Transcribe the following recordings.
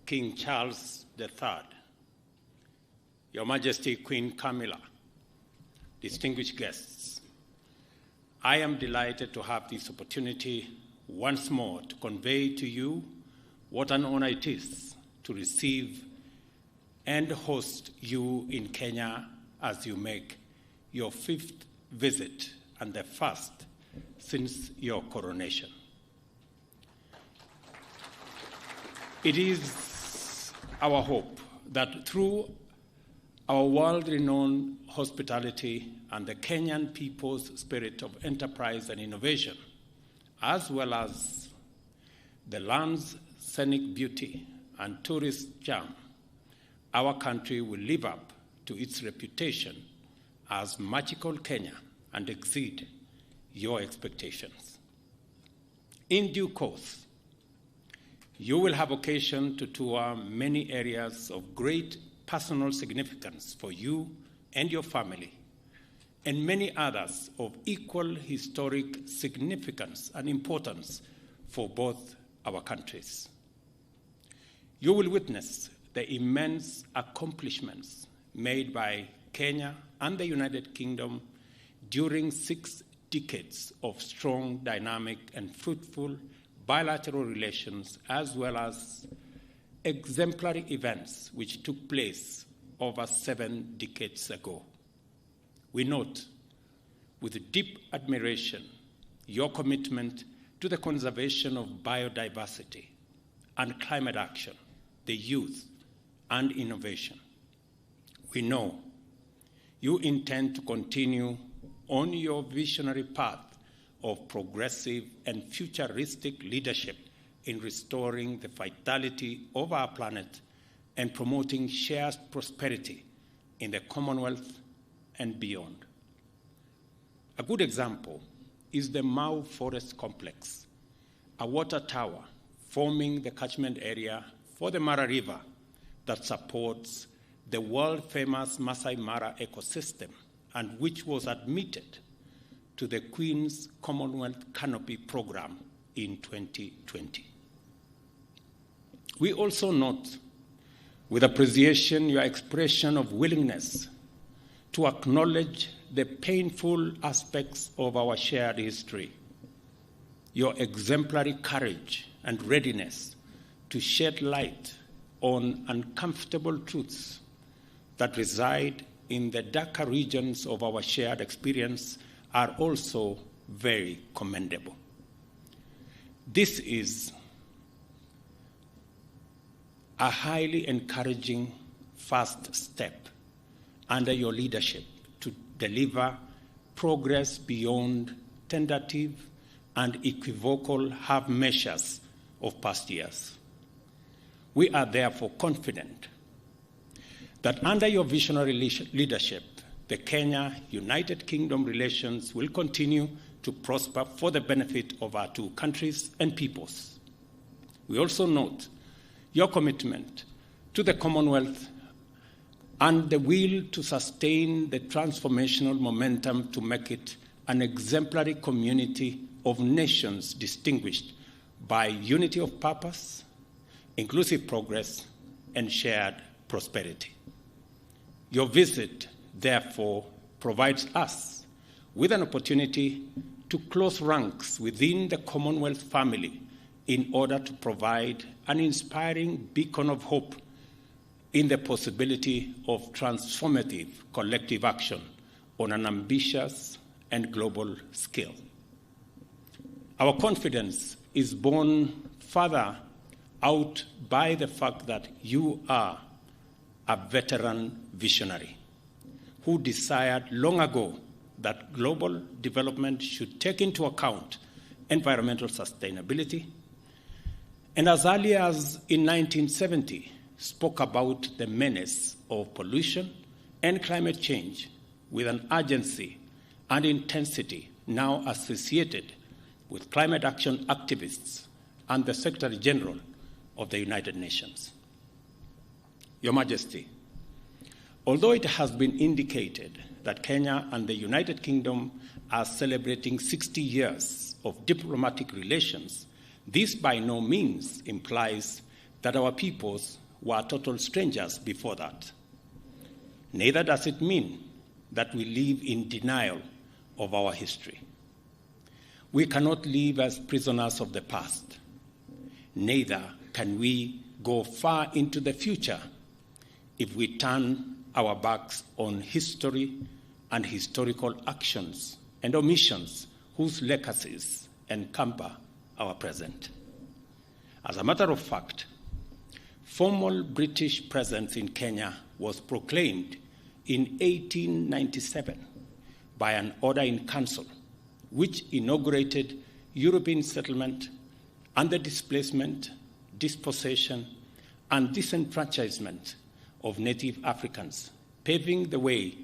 King Charles III, Your Majesty Queen Camilla, distinguished guests, I am delighted to have this opportunity once more to convey to you what an honor it is to receive and host you in Kenya as you make your 5th visit and the first since your coronation. It is our hope that through our world-renowned hospitality and the Kenyan people's spirit of enterprise and innovation, as well as the land's scenic beauty and tourist charm, our country will live up to its reputation as magical Kenya and exceed your expectations. In due course, you will have occasion to tour many areas of great personal significance for you and your family, and many others of equal historic significance and importance for both our countries. You will witness the immense accomplishments made by Kenya and the United Kingdom during 6 decades of strong, dynamic, and fruitful bilateral relations, as well as exemplary events which took place over 7 decades ago. We note with deep admiration your commitment to the conservation of biodiversity and climate action, the youth, and innovation. We know you intend to continue on your visionary path of progressive and futuristic leadership in restoring the vitality of our planet and promoting shared prosperity in the Commonwealth and beyond. A good example is the Mau Forest Complex, a water tower forming the catchment area for the Mara River that supports the world-famous Masai Mara ecosystem and which was admitted to the Queen's Commonwealth Canopy Program in 2020. We also note with appreciation your expression of willingness to acknowledge the painful aspects of our shared history, your exemplary courage and readiness to shed light on uncomfortable truths that reside in the darker regions of our shared experience are also very commendable. This is a highly encouraging first step under your leadership to deliver progress beyond tentative and equivocal half measures of past years. We are therefore confident that under your visionary leadership, the Kenya-United Kingdom relations will continue to prosper for the benefit of our 2 countries and peoples. We also note your commitment to the Commonwealth and the will to sustain the transformational momentum to make it an exemplary community of nations distinguished by unity of purpose, inclusive progress, and shared prosperity. Your visit, therefore, provides us with an opportunity to close ranks within the Commonwealth family in order to provide an inspiring beacon of hope in the possibility of transformative collective action on an ambitious and global scale. Our confidence is borne further out by the fact that you are a veteran visionary who desired long ago that global development should take into account environmental sustainability, and as early as in 1970 spoke about the menace of pollution and climate change with an urgency and intensity now associated with climate action activists and the Secretary General of the United Nations. Your Majesty, although it has been indicated that Kenya and the United Kingdom are celebrating 60 years of diplomatic relations, this by no means implies that our peoples were total strangers before that. Neither does it mean that we live in denial of our history. We cannot live as prisoners of the past. Neither can we go far into the future if we turn our backs on history and historical actions and omissions whose legacies encumber our present. As a matter of fact, formal British presence in Kenya was proclaimed in 1897 by an order in council, which inaugurated European settlement and the displacement, dispossession, and disenfranchisement of native Africans, paving the way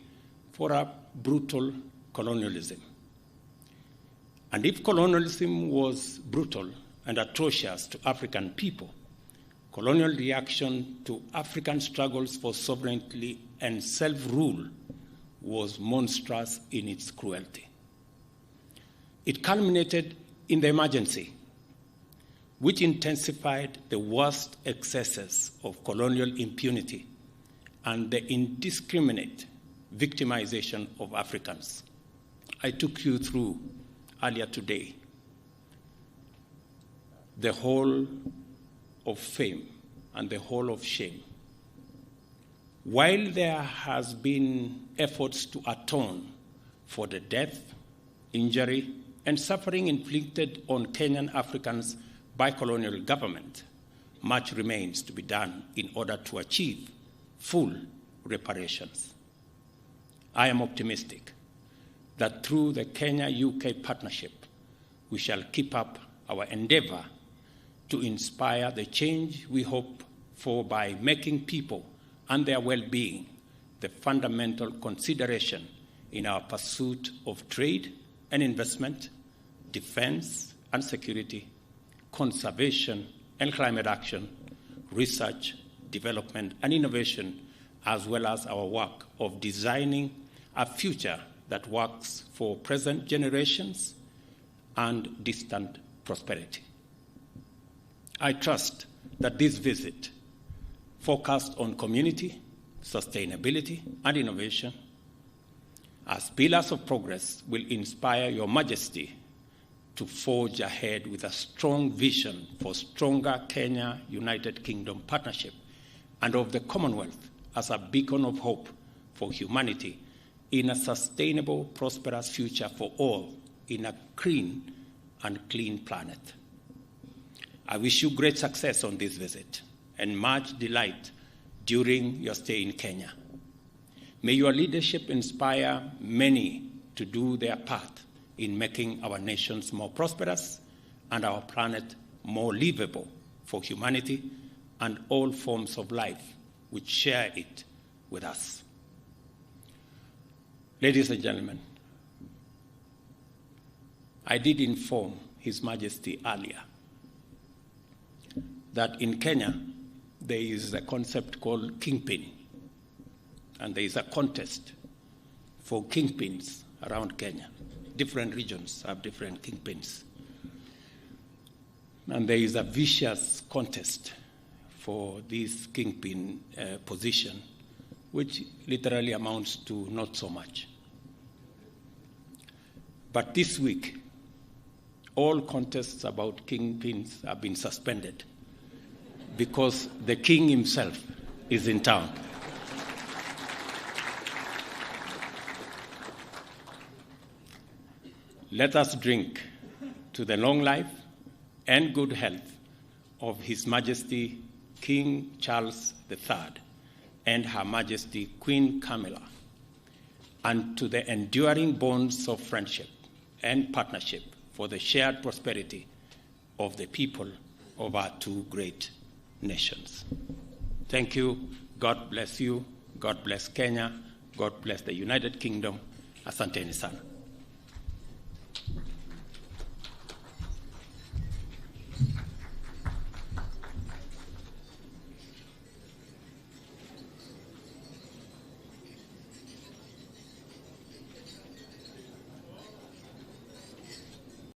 for a brutal colonialism. And if colonialism was brutal and atrocious to African people, colonial reaction to African struggles for sovereignty and self-rule was monstrous in its cruelty. It culminated in the emergency, which intensified the worst excesses of colonial impunity and the indiscriminate victimization of Africans. I took you through earlier today the whole of fame and the whole of shame. While there has been efforts to atone for the death, injury, and suffering inflicted on Kenyan Africans by colonial government, much remains to be done in order to achieve full reparations. I am optimistic that through the Kenya-UK partnership, we shall keep up our endeavor to inspire the change we hope for by making people and their well-being the fundamental consideration in our pursuit of trade and investment, defense and security, conservation and climate action, research, development and innovation, as well as our work of designing a future that works for present generations and distant prosperity. I trust that this visit, focused on community, sustainability, and innovation, as pillars of progress, will inspire Your Majesty to forge ahead with a strong vision for stronger Kenya-United Kingdom partnership and of the Commonwealth as a beacon of hope for humanity in a sustainable, prosperous future for all in a green and clean planet. I wish you great success on this visit and much delight during your stay in Kenya. May your leadership inspire many to do their part in making our nations more prosperous and our planet more livable for humanity and all forms of life which share it with us. Ladies and gentlemen, I did inform His Majesty earlier that in Kenya there is a concept called kingpin, and there is a contest for kingpins around Kenya. Different regions have different kingpins. And there is a vicious contest for this kingpin position, which literally amounts to not so much. But this week, all contests about kingpins have been suspended because the king himself is in town. Let us drink to the long life and good health of His Majesty King Charles III and Her Majesty Queen Camilla, and to the enduring bonds of friendship and partnership for the shared prosperity of the people of our two great nations. Thank you. God bless you. God bless Kenya. God bless the United Kingdom. Asanteni sana.